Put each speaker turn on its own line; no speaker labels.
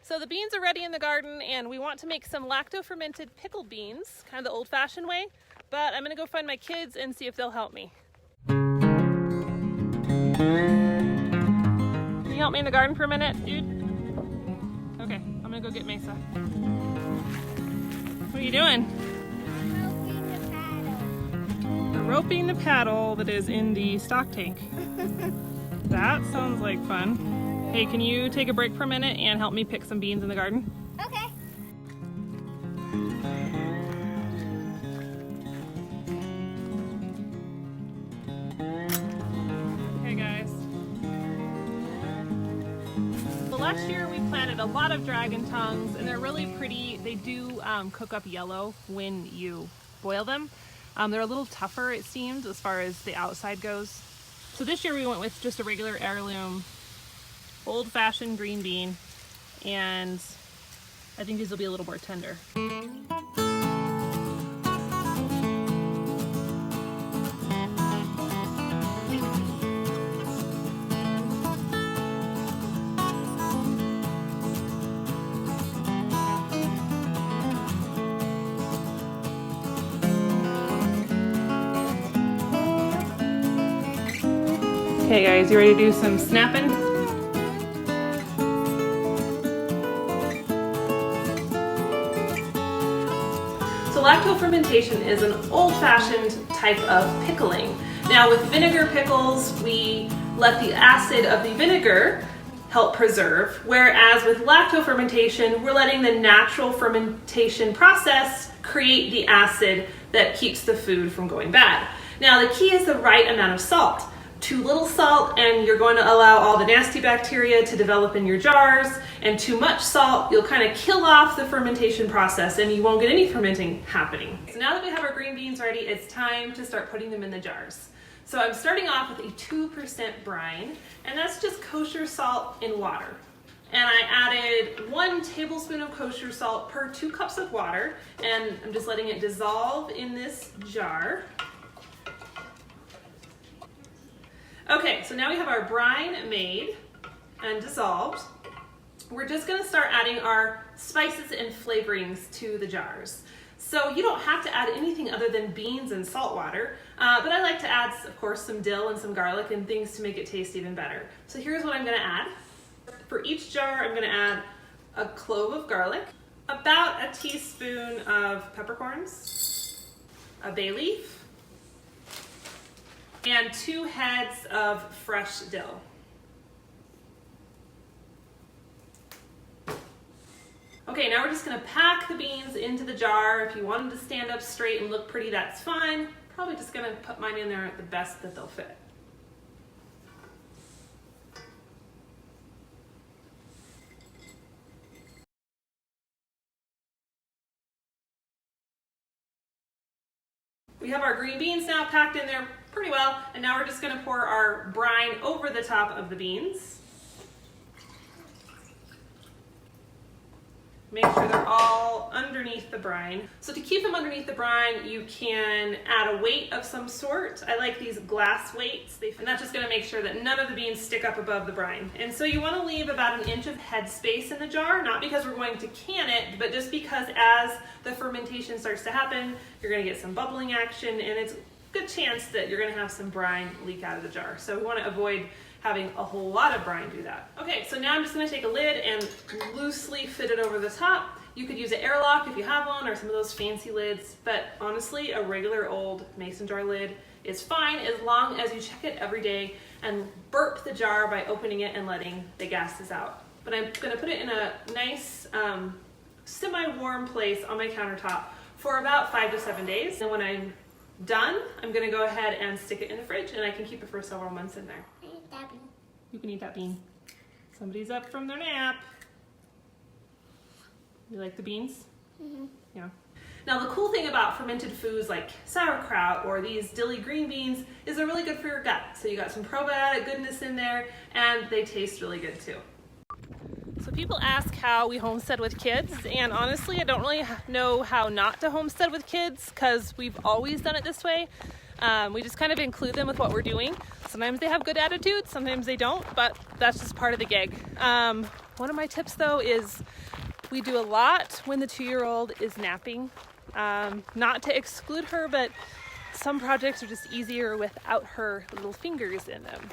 So the beans are ready in the garden and we want to make some lacto-fermented pickled beans, kind of the old-fashioned way, but I'm gonna go find my kids and see if they'll help me. Can you help me in the garden for a minute, dude? Okay, I'm gonna go get Mesa. What are you doing? Roping the paddle that is in the stock tank. That sounds like fun. Hey, can you take a break for a minute and help me pick some beans in the garden?
Okay.
Hey guys. So last year we planted a lot of dragon tongues and they're really pretty. They do cook up yellow when you boil them. They're a little tougher, it seems, as far as the outside goes. So this year we went with just a regular heirloom, old-fashioned green bean, and I think these will be a little more tender. Okay guys, you ready to do some snapping? So lacto-fermentation is an old-fashioned type of pickling. Now with vinegar pickles, we let the acid of the vinegar help preserve, whereas with lacto-fermentation, we're letting the natural fermentation process create the acid that keeps the food from going bad. Now the key is the right amount of salt. Too little salt and you're going to allow all the nasty bacteria to develop in your jars, and too much salt, you'll kind of kill off the fermentation process and you won't get any fermenting happening. So now that we have our green beans ready, it's time to start putting them in the jars. So I'm starting off with a 2% brine, and that's just kosher salt in water. And I added 1 tablespoon of kosher salt per 2 cups of water, and I'm just letting it dissolve in this jar. Okay, so now we have our brine made and dissolved. We're just gonna start adding our spices and flavorings to the jars. So you don't have to add anything other than beans and salt water, but I like to add, of course, some dill and some garlic and things to make it taste even better. So here's what I'm gonna add. For each jar, I'm gonna add a clove of garlic, about a teaspoon of peppercorns, a bay leaf, and 2 heads of fresh dill. Okay, now we're just gonna pack the beans into the jar. If you want them to stand up straight and look pretty, that's fine. Probably just gonna put mine in there at the best that they'll fit. We have our green beans now packed in there pretty well, and now we're just gonna pour our brine over the top of the beans. Make sure they're all underneath the brine. So to keep them underneath the brine, you can add a weight of some sort. I like these glass weights, and that's just gonna make sure that none of the beans stick up above the brine. And so you wanna leave about 1 inch of head space in the jar, not because we're going to can it, but just because as the fermentation starts to happen, you're gonna get some bubbling action, and it's a good chance that you're gonna have some brine leak out of the jar. So we wanna avoid having a whole lot of brine do that. Okay, so now I'm just gonna take a lid and loosely fit it over the top. You could use an airlock if you have one, or some of those fancy lids, but honestly, a regular old mason jar lid is fine as long as you check it every day and burp the jar by opening it and letting the gases out. But I'm gonna put it in a nice, semi-warm place on my countertop for about 5 to 7 days. And when I'm done, I'm gonna go ahead and stick it in the fridge, and I can keep it for several months in there. You can eat that bean. Somebody's up from their nap. You like the beans? Mm-hmm. Yeah. Now the cool thing about fermented foods like sauerkraut or these dilly green beans is they're really good for your gut. So you got some probiotic goodness in there, and they taste really good too. So people ask how we homestead with kids, and honestly I don't really know how not to homestead with kids because we've always done it this way. We just kind of include them with what we're doing. Sometimes they have good attitudes, sometimes they don't, but that's just part of the gig. One of my tips though is we do a lot when the 2-year-old is napping. Not to exclude her, but some projects are just easier without her little fingers in them.